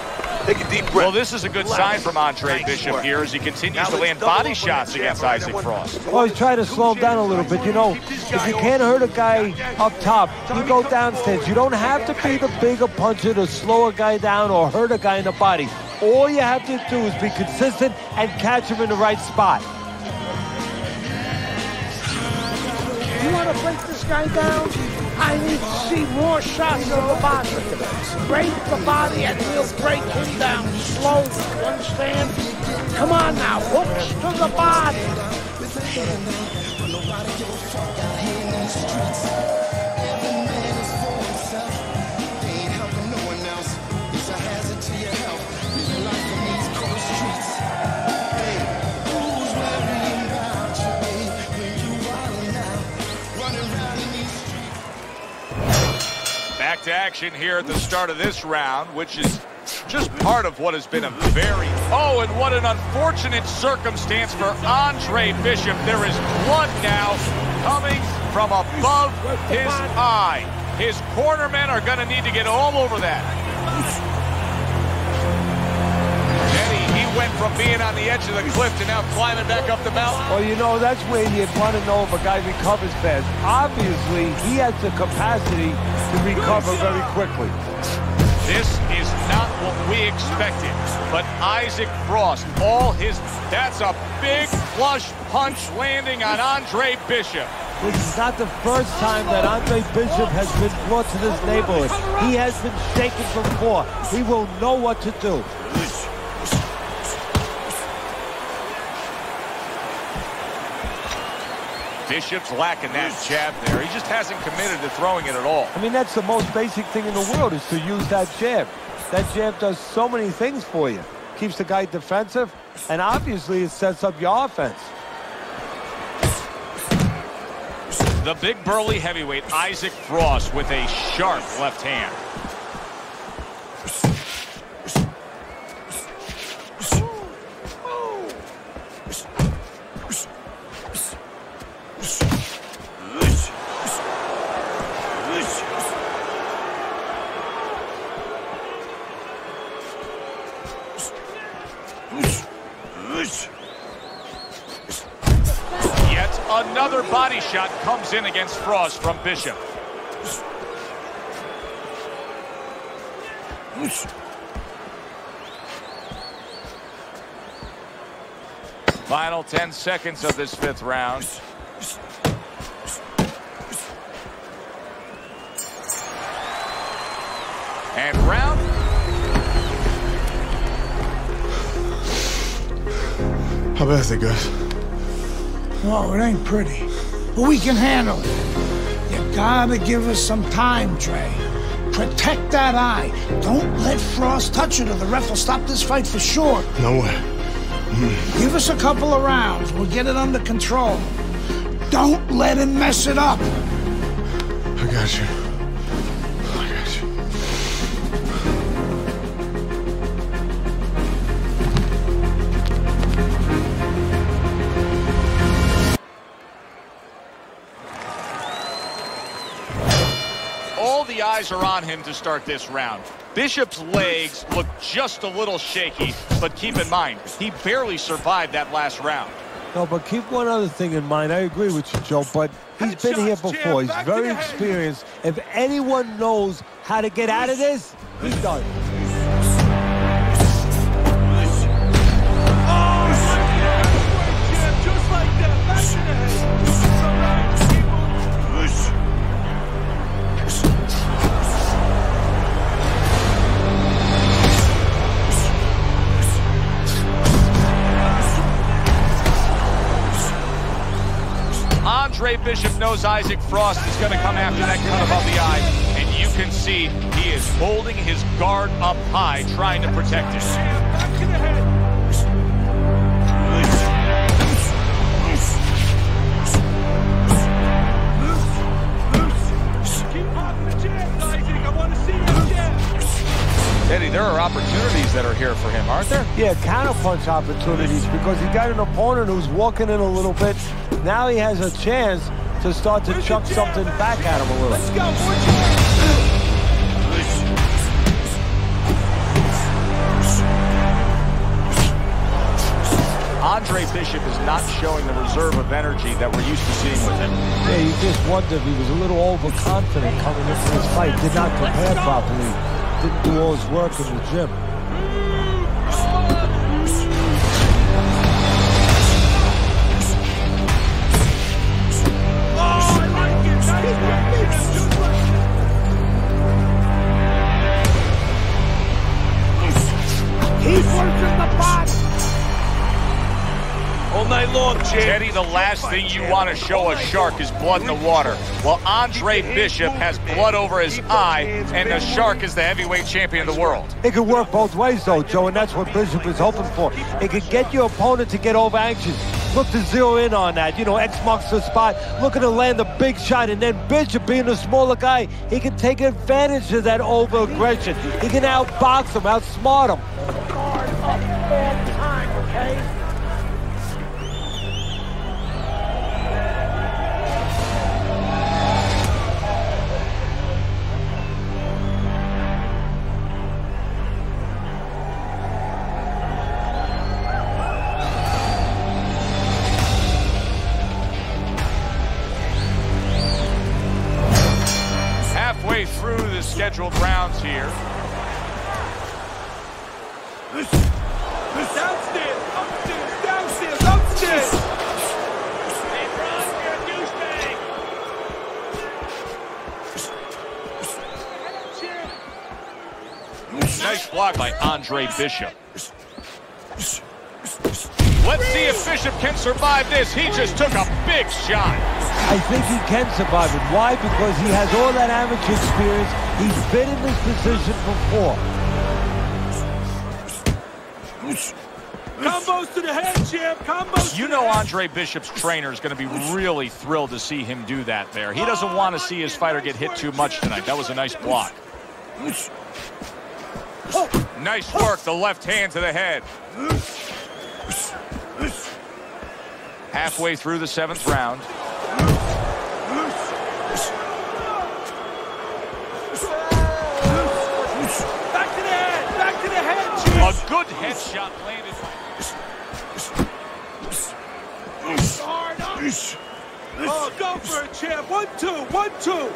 Take a deep breath. Well, this is a good sign from Andre Bishop here as he continues to land body shots against Isaac Frost. Well, he's trying to slow him down a little bit. You know, if you can't hurt a guy up top, you go downstairs. You don't have to be the bigger puncher to slow a guy down or hurt a guy in the body. All you have to do is be consistent and catch him in the right spot. You want to break this guy down? I need to see more shots of the body. Break the body and we'll break him down slow. You understand? Come on now, hooks to the body. Back to action here at the start of this round, which is just part of what has been a very... Oh, and what an unfortunate circumstance for Andre Bishop. There is blood now coming from above his eye. His cornermen are going to need to get all over that. He went from being on the edge of the cliff to now climbing back up the mountain. Well, you know, that's where you want to know if a guy recovers fast. Obviously, he has the capacity to recover very quickly. This is not what we expected, but Isaac Frost, that's a big flush punch landing on Andre Bishop. This is not the first time that Andre Bishop has been brought to this neighborhood. He has been shaken before. He will know what to do. Bishop's lacking that jab there. He just hasn't committed to throwing it at all. I mean, that's the most basic thing in the world is to use that jab. That jab does so many things for you. Keeps the guy defensive, and obviously it sets up your offense. The big burly heavyweight, Isaac Frost, with a sharp left hand. Yet another body shot comes in against Frost from Bishop. Final 10 seconds of this fifth round. And round. How bad is it, Gus? Oh, it ain't pretty. But we can handle it. You gotta give us some time, Trey. Protect that eye. Don't let Frost touch it or the ref will stop this fight for sure. No way. Give us a couple of rounds. We'll get it under control. Don't let him mess it up. I got you. I got you. All the eyes are on him to start this round. Bishop's legs look just a little shaky, but keep in mind, he barely survived that last round. No, but keep one other thing in mind. I agree with you, Joe, but he's been here before. He's very experienced. If anyone knows how to get out of this, he does. Just like that, back to the head. Andre Bishop knows Isaac Frost is going to come after that cut above the eye, and you can see he is holding his guard up high, trying to protect it. Back to the head. Keep popping the jabs, Isaac. I want to see your jabs. Eddie, there are opportunities that are here for him, aren't there? Yeah, counterpunch opportunities because he got an opponent who's walking in a little bit. Now he has a chance to start to chuck something back at him a little. Let's go, Andre Bishop is not showing the reserve of energy that we're used to seeing with him. Yeah, you just wonder if he was a little overconfident coming into this fight. Did not prepare properly. Didn't do all his work in the gym. He's working the body. All night long, Jay. Teddy, the last thing you want to show a shark is blood in the water. Well, Andre Bishop has blood over his eye, and the shark is the heavyweight champion of the world. It could work both ways, though, Joe, and that's what Bishop is hoping for. It could get your opponent to get over anxious. Look to zero in on that. You know, X marks the spot, looking to land a big shot, and then Bishop, being a smaller guy, he can take advantage of that over-aggression. He can outbox him, outsmart him. Guard up all time, okay? Halfway through the scheduled rounds here. Downstairs, upstairs, downstairs, upstairs. Hey, Bron, you're a douchebag. Nice block by Andre Bishop. Let's see if Bishop can survive this. He just took a big shot. I think he can survive it. Why? Because he has all that amateur experience. He's been in this position before. Combos to the head, champ. Combos. You know Andre Bishop's trainer is going to be really thrilled to see him do that there. He doesn't want to see his fighter get hit too much tonight. That was a nice block. Nice work, the left hand to the head. Halfway through the 7th round. Back to the head. Back to the head, champ. A good headshot landed. Hard up. Oh, go for it, champ. 1-2, 1-2.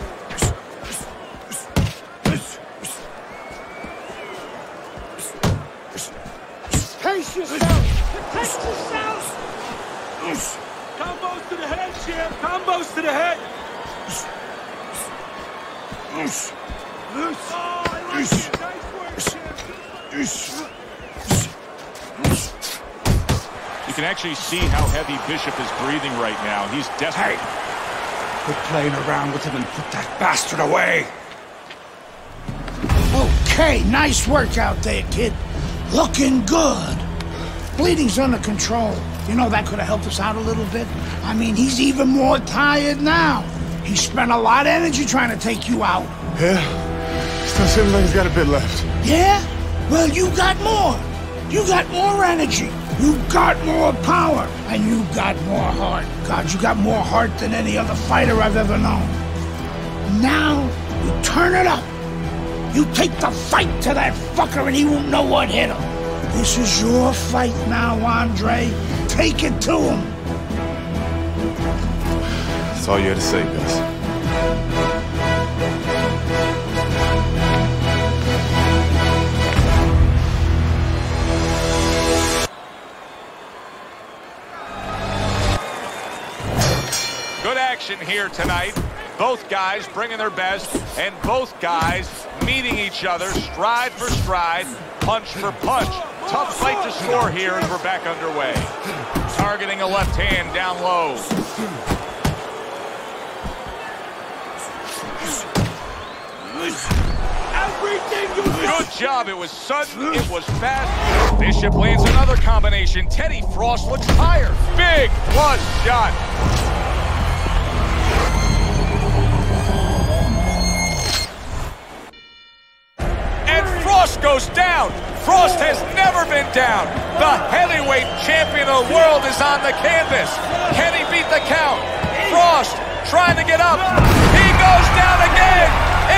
Pace yourself. Protect yourself. Combos to the head, champ. Combos to the head. Oh, I like it. Nice work, champ. You can actually see how heavy Bishop is breathing right now. He's desperate. Hey, quit playing around with him and put that bastard away. Okay, nice work out there, kid. Looking good. Bleeding's under control. You know, that could have helped us out a little bit. I mean, he's even more tired now. He spent a lot of energy trying to take you out. Yeah? Still seems like he's got a bit left. Yeah? Well, you got more. You got more energy. You got more power. And you got more heart. God, you got more heart than any other fighter I've ever known. Now, you turn it up. You take the fight to that fucker and he won't know what hit him. This is your fight now, Andre. Take it to him. That's all you had to say, Gus. Good action here tonight. Both guys bringing their best, and both guys meeting each other stride for stride, punch for punch. Tough fight to score here as we're back underway. Targeting a left hand down low. Good job. It was sudden. It was fast. Bishop lands another combination. Teddy Frost looks tired. Big plus shot. Frost goes down. Frost has never been down. The heavyweight champion of the world is on the canvas. Can he beat the count? Frost trying to get up. He goes down again.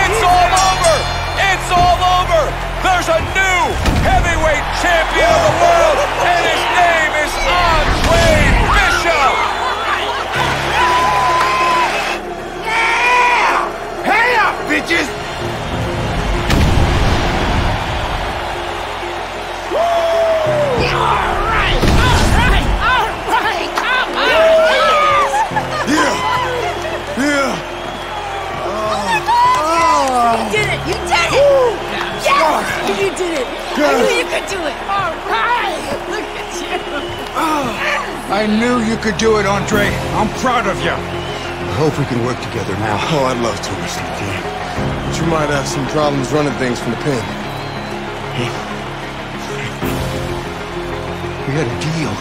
It's all over. It's all over. There's a new heavyweight champion of the world, and his name is Andre Bishop. Yeah! Hey up, bitches! You did it! I knew you could do it! All right! Look at you! I knew you could do it, Andre. I'm proud of you. I hope we can work together now. Oh, I'd love to, Mr. McKay. But you might have some problems running things from the pen. We had a deal.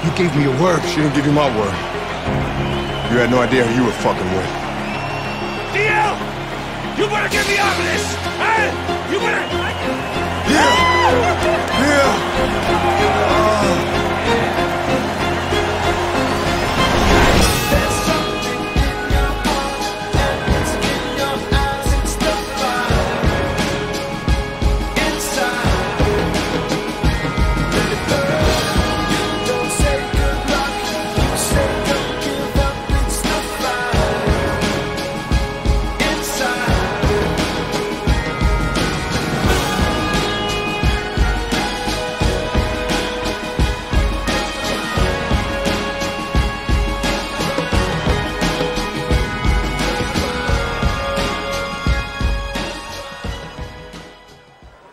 You gave me your word. She didn't give you my word. You had no idea who you were fucking with. DL! You better get me out of this! Hey! You better... Yeah! Yeah!